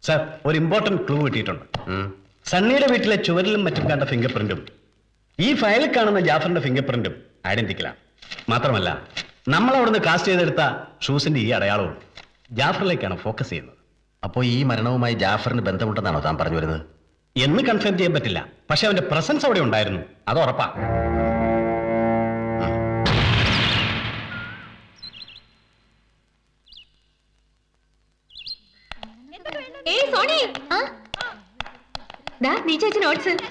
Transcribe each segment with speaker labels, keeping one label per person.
Speaker 1: Sir, ഒരു important clue കിട്ടിയിട്ടുണ്ട്. സണ്ണിയുടെ വീട്ടിലെ ചുവരിലും മറ്റും കണ്ട ഫിംഗർ പ്രിന്റും ഈ ഫയലിൽ കാണുന്ന ജാഫറിന്റെ ഫിംഗർ പ്രിന്റും ഐഡന്റിക്കലാണ്. മാത്രമല്ല, നമ്മൾ അവിടുന്ന് കാസ്റ്റ് ചെയ്തെടുത്ത ഷൂസിന്റെ ഈ അടയാളവും ജാഫറിലേക്കാണ് ഫോക്കസ് ചെയ്യുന്നത്.
Speaker 2: അപ്പോൾ ഈ മരണവുമായി ജാഫറിന് ബന്ധമുണ്ടെന്നാണോ താൻ പറഞ്ഞു വരുന്നത്?
Speaker 1: എന്ന് കൺഫേം ചെയ്യാൻ പറ്റില്ല, പക്ഷെ അവന്റെ പ്രസൻസ് അവിടെ ഉണ്ടായിരുന്നു, അത് ഉറപ്പാ.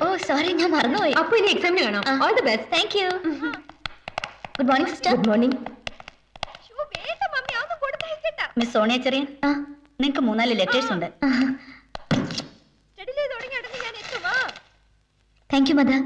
Speaker 3: ഓ സോറി, ഞാൻ മറന്നുപോയി.
Speaker 4: അപ്പൊ ഇനി എക്സാമിന് കാണാം. All the best.
Speaker 3: Thank you. Good morning sister.
Speaker 4: Good morning.
Speaker 3: Miss Sonia Cherian, നിങ്ങൾക്ക് 3-4 ലെറ്റേഴ്സ് ഉണ്ട്. Thank you mother.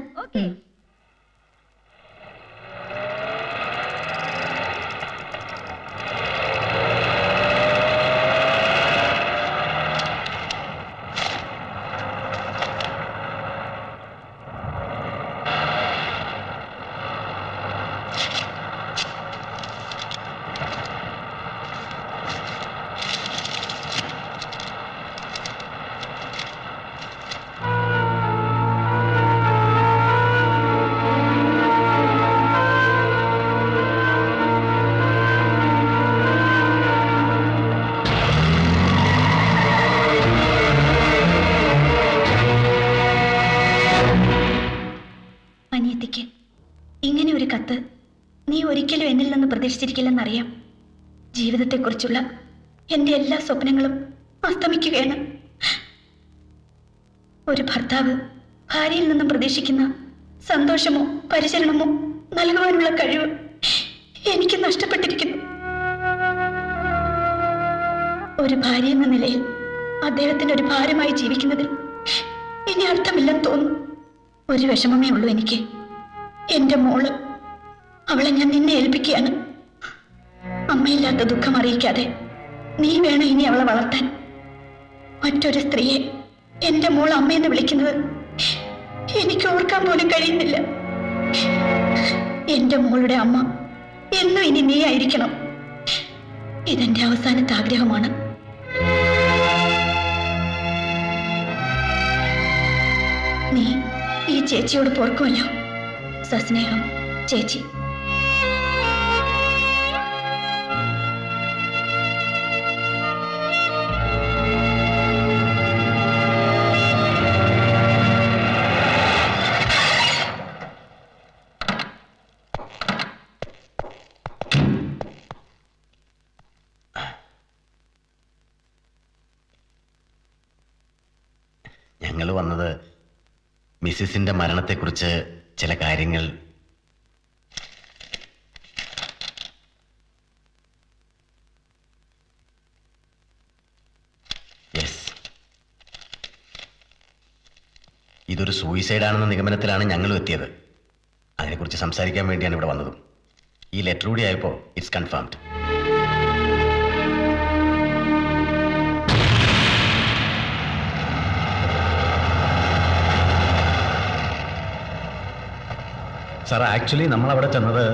Speaker 3: അനിയത്തിക്ക് ഇങ്ങനെ ഒരു കത്ത് നീ ഒരിക്കലും എന്നിൽ നിന്ന് പ്രതീക്ഷിച്ചിരിക്കില്ലെന്നറിയാം. ജീവിതത്തെക്കുറിച്ചുള്ള എൻ്റെ എല്ലാ സ്വപ്നങ്ങളും അസ്തമിക്കുകയാണ്. ഒരു ഭർത്താവ് ഭാര്യയിൽ നിന്നും പ്രതീക്ഷിക്കുന്ന സന്തോഷമോ പരിചരണമോ നൽകുവാനുള്ള കഴിവ് എനിക്ക് നഷ്ടപ്പെട്ടിരിക്കുന്നു. ഒരു ഭാര്യ എന്ന നിലയിൽ അദ്ദേഹത്തിന് ഒരു ഭാരമായി ജീവിക്കുന്നതിൽ ഇനി അർത്ഥമില്ലെന്ന് തോന്നുന്നു. ഒരു വിഷമമേ ഉള്ളൂ എനിക്ക്. എന്റെ മോള്, അവളെ ഞാൻ നിന്നെ ഏൽപ്പിക്കുകയാണ്. അമ്മയില്ലാത്ത ദുഃഖം അറിയിക്കാതെ നീ വേണം ഇനി അവളെ വളർത്താൻ. മറ്റൊരു സ്ത്രീയെ എന്റെ മോൾ അമ്മയെന്ന് വിളിക്കുന്നത് എനിക്ക് ഓർക്കാൻ പോലും കഴിയുന്നില്ല. എന്റെ മോളുടെ അമ്മ എന്നും ഇനി നീ ആയിരിക്കണം. ഇതെന്റെ അവസാനത്തെ ആഗ്രഹമാണ്. നീ ഈ ചേച്ചിയോട് പോർക്കുമല്ലോ. സസ്നേഹം, ചേച്ചി.
Speaker 2: ഞങ്ങൾ വന്നത് മിസ്സിസിന്റെ മരണത്തെക്കുറിച്ച് ചില കാര്യങ്ങൾ. യെസ്, ഇതൊരു സൂയിസൈഡാണെന്ന നിഗമനത്തിലാണ് ഞങ്ങളും എത്തിയത്. അതിനെക്കുറിച്ച് സംസാരിക്കാൻ വേണ്ടിയാണ് ഇവിടെ വന്നതും. ഈ ലെറ്റർ കൂടി ആയപ്പോൾ ഇറ്റ്സ് കൺഫേംഡ്.
Speaker 1: സാർ, ആക്ച്വലി നമ്മൾ അവിടെ ചെന്നത്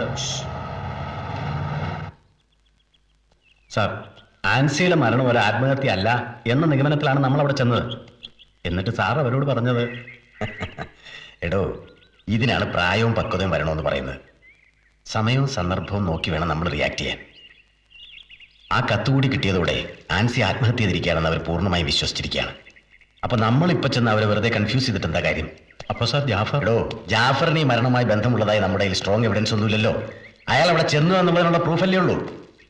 Speaker 1: സാർ, ആൻസിയുടെ മരണം ഒരു ആത്മഹത്യ അല്ല എന്ന നിഗമനത്തിലാണ് നമ്മൾ അവിടെ ചെന്നത്. എന്നിട്ട് സാർ അവരോട് പറഞ്ഞത്,
Speaker 2: എടോ, ഇതിനാണ് പ്രായവും പക്വതയും വരണമെന്ന് പറയുന്നത്. സമയവും സന്ദർഭവും നോക്കി വേണം നമ്മൾ റിയാക്ട് ചെയ്യാൻ. ആ കത്തുകൂടി കിട്ടിയതോടെ ആൻസി ആത്മഹത്യ ചെയ്തിരിക്കുകയാണെന്ന് അവർ പൂർണ്ണമായി വിശ്വസിച്ചിരിക്കുകയാണ്. അപ്പൊ നമ്മളിപ്പോൾ ചെന്ന് അവരെ വെറുതെ കൺഫ്യൂസ് ചെയ്തിട്ട് എന്താ കാര്യം?
Speaker 1: അപ്പൊ സാർ,
Speaker 2: ജാഫറിന് ഈ മരണവുമായി ബന്ധമുള്ളതായി നമ്മുടെ കയ്യിൽ സ്ട്രോങ് എവിഡൻസ് ഒന്നുമില്ലല്ലോ. അയാൾ അവിടെ ചെന്നു എന്നുള്ളതിനുള്ള പ്രൂഫല്ലേ ഉള്ളൂ.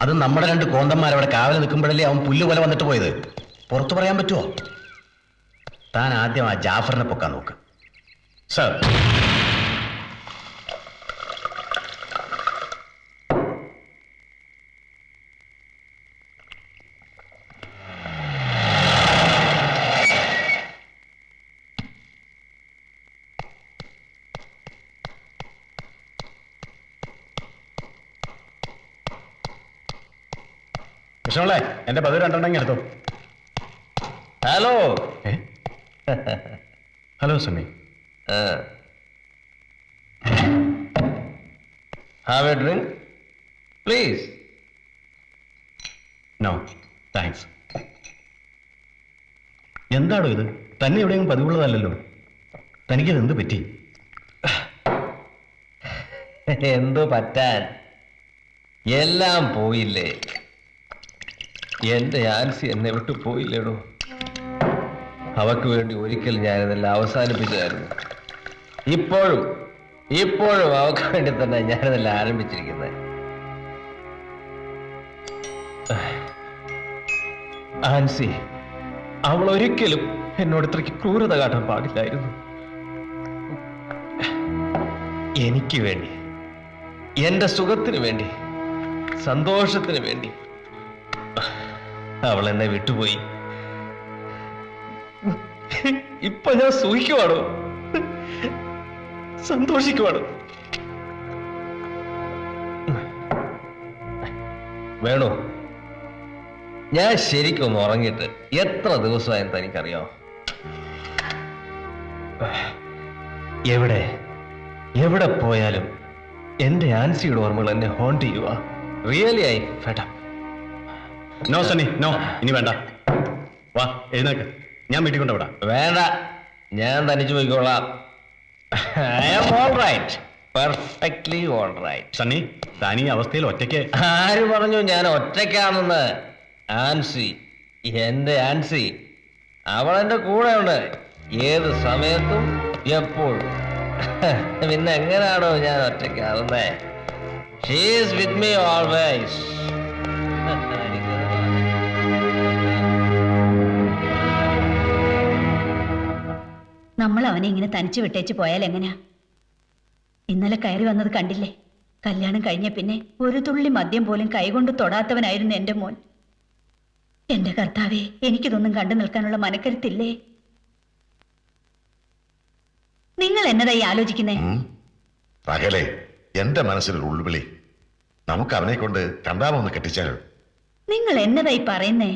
Speaker 2: അത് നമ്മുടെ 2 കോന്തന്മാർ അവിടെ കാവൽ നിൽക്കുമ്പോഴല്ലേ അവൻ പുല്ല് പോലെ വന്നിട്ട് പോയത്. പുറത്തു പറയാൻ പറ്റുമോ? താൻ ആദ്യം ആ ജാഫറിനെ പൊക്കാൻ നോക്ക്.
Speaker 1: സാർ, കൃഷ്ണോളെ, എന്റെ 12 എടുത്തു.
Speaker 2: Hello.
Speaker 1: Hello Sunny.
Speaker 2: Have a drink please.
Speaker 1: No thanks. എന്താണോ ഇത്? തന്നെ എവിടെയെങ്കിലും പതിവുള്ളതല്ലോ. തനിക്കത് എന്ത് പറ്റി?
Speaker 5: എന്തോ പറ്റാൻ, എല്ലാം പോയില്ലേ. എന്റെ ആൻസി എന്നെ വിട്ടു പോയില്ലേടോ. അവക്ക് വേണ്ടി ഒരിക്കൽ ഞാനിതെല്ലാം അവസാനിപ്പിച്ചതായിരുന്നു. ഇപ്പോഴും അവക്ക് വേണ്ടി തന്നെ ഞാനിതെല്ലാം ആരംഭിച്ചിരിക്കുന്നത്. ആൻസി, അവൾ ഒരിക്കലും എന്നോട് ഇത്രയ്ക്ക് ക്രൂരത കാട്ടാൻ പാടില്ലായിരുന്നു. എനിക്ക് വേണ്ടി, എന്റെ സുഖത്തിന് വേണ്ടി, സന്തോഷത്തിന് വേണ്ടി അവൾ എന്നെ വിട്ടുപോയി. ഇപ്പൊ ഞാൻ സുഖിക്കുവാണോ, സന്തോഷിക്കുവാണോ? വേണോ, ഞാൻ ശരിക്കും ഒന്ന് ഉറങ്ങിയിട്ട് എത്ര ദിവസമായെന്ന് തനിക്കറിയാമോ? എവിടെ പോയാലും എന്റെ ആൻസിയുടെ ഓർമ്മകൾ എന്നെ ഹോണ്ട് ചെയ്യുക. Really I fed up.
Speaker 1: No Sunny, no, ഇനി വേണ്ട. വാ, എഴുന്നേക്ക്, ഞാൻ വീട്ടിൽ കൊണ്ടുവിടാം.
Speaker 5: വേണ്ട, ഞാൻ തനിച്ചു പോയിക്കോളാം. I am all right, perfectly all right.
Speaker 1: Sunny, താൻ ഈ അവസ്ഥയിൽ ഒറ്റയ്ക്ക്.
Speaker 5: ആര് പറഞ്ഞു ഞാൻ ഒറ്റയ്ക്കാണെന്ന്? ആൻസി, എന്റെ ആൻസി, അവൾ എന്റെ കൂടെ ഉണ്ട്, ഏത് സമയത്തും എപ്പോഴും. പിന്നെ എങ്ങനെയാണോ ഞാൻ ഒറ്റയ്ക്കാവുന്നേ? She is with me always.
Speaker 3: നമ്മൾ അവനെ ഇങ്ങനെ തനിച്ചു വിട്ടേച്ച് പോയാൽ എങ്ങനെയാ? ഇന്നലെ കയറി വന്നത് കണ്ടില്ലേ? കല്യാണം കഴിഞ്ഞ പിന്നെ ഒരു തുള്ളി മദ്യം പോലും കൈകൊണ്ട് തൊടാത്തവനായിരുന്നു എന്റെ മോൻ. എന്റെ കർത്താവേ, എനിക്കിതൊന്നും കണ്ടു നിൽക്കാനുള്ള മനക്കരുത്തില്ലേ? നിങ്ങൾ എന്നതായി ആലോചിക്കുന്നേ?
Speaker 6: പകലെ എന്റെ മനസ്സിലൊരു ഉൾവിളി, നമുക്ക് അവനെ കൊണ്ട് രണ്ടാമൊന്ന് കെട്ടിച്ചാലോ?
Speaker 3: നിങ്ങൾ എന്നതായി പറയുന്നേ?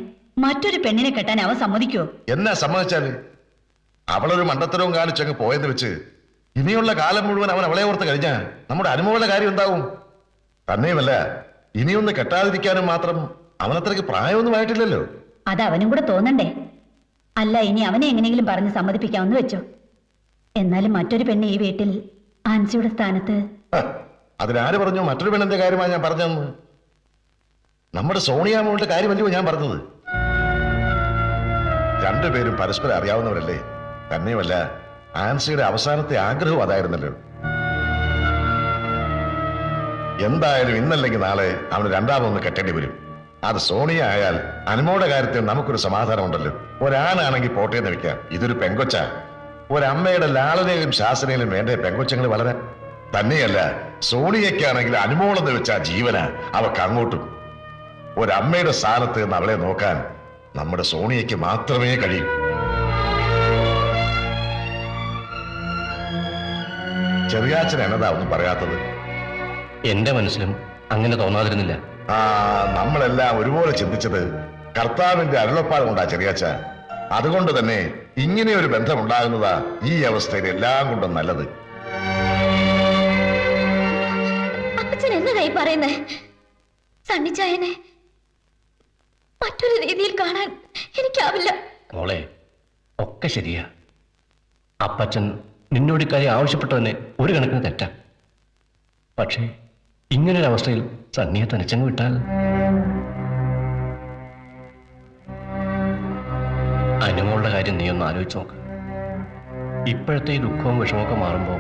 Speaker 3: മറ്റൊരു പെണ്ണിനെ കെട്ടാൻ അവൻ സമ്മതിക്കോ?
Speaker 6: എന്നാ സമ്മതിച്ചാല്? അവളൊരു മണ്ടത്തരവും കാണിച്ചങ്ങ് പോയെന്ന് വെച്ച് ഇനിയുള്ള കാലം മുഴുവൻ അവൻ അവളെ ഓർത്ത് കഴിഞ്ഞാൽ നമ്മുടെ അനുമോളുടെ കാര്യം എന്താവും? തന്നെയുമല്ല, ഇനിയൊന്ന് കെട്ടാതിരിക്കാനും മാത്രം അവനത്രയ്ക്ക് പ്രായമൊന്നും ആയിട്ടില്ലല്ലോ.
Speaker 3: അത് അവനും കൂടെ തോന്നണ്ടേ? അല്ല, ഇനി അവനെ എങ്ങനെയെങ്കിലും പറഞ്ഞ് സമ്മതിപ്പിക്കാമെന്ന് വെച്ചോ. എന്നാലും മറ്റൊരു പെണ്ണ് ഈ വീട്ടിൽ ആൻസിയുടെ സ്ഥാനത്ത്.
Speaker 6: അതിനാര് പറഞ്ഞു മറ്റൊരു പെണ്ണിന്റെ കാര്യമാണ് ഞാൻ പറഞ്ഞതെന്ന്? നമ്മുടെ സോണിയാമോളുടെ കാര്യമല്ലയോ ഞാൻ പറഞ്ഞത്? രണ്ടുപേരും പരസ്പരം അറിയാവുന്നവരല്ലേ. തന്നെയുമല്ല, ആൻസിയുടെ അവസാനത്തെ ആഗ്രഹവും അതായിരുന്നല്ലോ. എന്തായാലും ഇന്നല്ലെങ്കിൽ നാളെ അവന് രണ്ടാമതൊന്ന് കെട്ടേണ്ടി വരും. അത് സോണിയ ആയാൽ അനുമോളുടെ കാര്യത്തിൽ നമുക്കൊരു സമാധാനം ഉണ്ടല്ലോ. ഒരാണാണെങ്കിൽ പോട്ടേന്ന് വെക്കാം, ഇതൊരു പെങ്കൊച്ച. ഒരമ്മയുടെ ലാളനയിലും ശാസനയിലും വേണ്ട പെങ്കൊച്ചങ്ങൾ വളരാൻ. തന്നെയല്ല, സോണിയയ്ക്കാണെങ്കിൽ അനുമോളെന്ന് വെച്ചാ ജീവന, അവക്ക് അങ്ങോട്ടും. ഒരമ്മയുടെ സ്ഥാനത്ത് നിന്ന് അവളെ നോക്കാൻ നമ്മുടെ സോണിയയ്ക്ക് മാത്രമേ കഴിയൂ. ചെറിയാച്ചൻ എന്നതാ ഒന്നും പറയാത്തത്?
Speaker 5: എന്റെ മനസ്സിലും അങ്ങനെ തോന്നാതിരുന്നില്ല.
Speaker 6: നമ്മളെല്ലാം ഒരുപോലെ ചിന്തിച്ചത് കർത്താവിന്റെ അരുളപ്പാട് കൊണ്ടാ ചെറിയാച്ച. അതുകൊണ്ട് തന്നെ ഇങ്ങനെ ഒരു ബന്ധമുണ്ടാകുന്നതാ ഈ അവസ്ഥയിൽ എല്ലാം കൊണ്ടും നല്ലത്.
Speaker 4: അപ്പച്ചൻ എന്നതായി പറയുന്നേ? സണ്ണിച്ചായനെ മറ്റൊരു രീതിയിൽ കാണാൻ എനിക്കാവില്ല.
Speaker 5: മോളെ, ഒക്കെ ശരിയാ. അപ്പച്ചൻ നിന്നോട് ഇക്കാര്യം ആവശ്യപ്പെട്ടതന്നെ ഒരു കണക്കിന് തെറ്റാ. പക്ഷേ ഇങ്ങനൊരവസ്ഥയിൽ സണ്ണിയെ തനിച്ചങ്ങ് വിട്ടാൽ അനുമോളുടെ കാര്യം നീ ഒന്ന് ആലോചിച്ച് നോക്ക്. ഇപ്പോഴത്തെ ഈ ദുഃഖവും വിഷമമൊക്കെ മാറുമ്പോൾ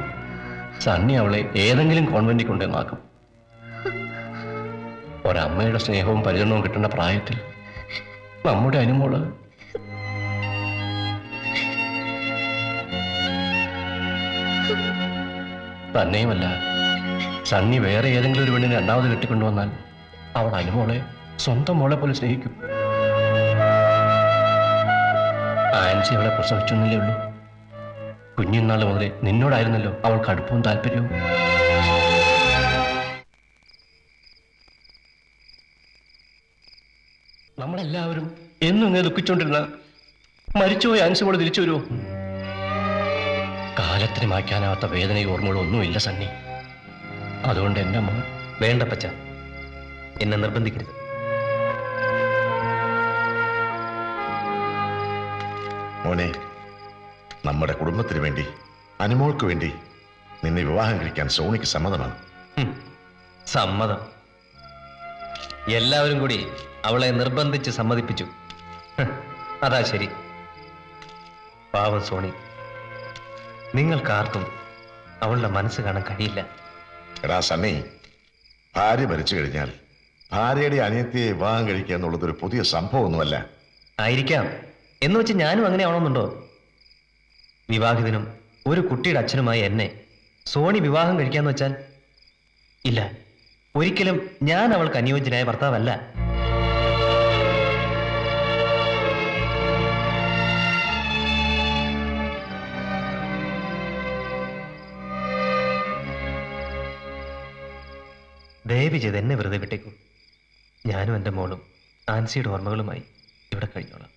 Speaker 5: സണ്ണി അവളെ ഏതെങ്കിലും കോൺവെന്റിൽ കൊണ്ടുവന്നാക്കും. ഒരമ്മയുടെ സ്നേഹവും പരിചരണവും കിട്ടേണ്ട പ്രായത്തിൽ നമ്മുടെ അനുമോള് തന്നെയുമല്ല, സണ്ണി വേറെ ഏതെങ്കിലും ഒരു പെണ്ണിനെ രണ്ടാമത് കെട്ടിക്കൊണ്ടുവന്നാൽ അവൾ അനുമോളെ സ്വന്തം മോളെ പോലെ സ്നേഹിക്കും. ആൻസി അവളെ പ്രസവിച്ചൊന്നില്ലേ ഉള്ളൂ. കുഞ്ഞുനാൾ മുതലേ നിന്നോടായിരുന്നല്ലോ അവൾക്ക് അടുപ്പവും താല്പര്യവും. നമ്മളെല്ലാവരും എന്നും ഇങ്ങനെ ദുഃഖിച്ചുകൊണ്ടിരുന്ന മരിച്ചുപോയ ആൻസി മോള് തിരിച്ചു വരുമോ? കാലത്തിന് മായ്ക്കാനാവാത്ത വേദനയും ഓർമ്മകളും ഒന്നുമില്ല സണ്ണി. അതുകൊണ്ട് എൻ്റെ അമ്മ
Speaker 2: വേണ്ട പച്ച, എന്നെ നിർബന്ധിക്കരുത്.
Speaker 6: മോനെ, നമ്മുടെ കുടുംബത്തിന് വേണ്ടി, അനുമോൾക്ക് വേണ്ടി നിന്നെ വിവാഹം കഴിക്കാൻ സോണിക്ക് സമ്മതമാണ്.
Speaker 5: സമ്മതം. എല്ലാവരും കൂടി അവളെ നിർബന്ധിച്ച് സമ്മതിപ്പിച്ചു. അതാ ശരി. പാവം സോണി, നിങ്ങൾക്കാർക്കും അവളുടെ മനസ്സ് കാണാൻ കഴിയില്ല.
Speaker 6: എടാ സണ്ണി, ഭാര്യ മരിച്ചു കഴിഞ്ഞാൽ ഭാര്യയുടെ അനിയത്തിയെ വിവാഹം കഴിക്കുക എന്നുള്ളത് ഒരു പുതിയ സംഭവമൊന്നുമല്ല.
Speaker 5: ആയിരിക്കാം. എന്ന് വെച്ച് ഞാനും അങ്ങനെ ആവണമെന്നുണ്ടോ? വിവാഹിതനും ഒരു കുട്ടിയുടെ അച്ഛനുമായ എന്നെ സോണി വിവാഹം കഴിക്കാന്ന് വെച്ചാൽ ഇല്ല, ഒരിക്കലും ഞാൻ അവൾക്ക് അനുയോജ്യനായ ഭർത്താവല്ല. ദയവ് ചെയ്ത് എന്നെ വെറുതെ വിട്ടേക്കും. ഞാനും എൻ്റെ മോളും ആൻസിയുടെ ഓർമ്മകളുമായി ഇവിടെ കഴിഞ്ഞോളാം.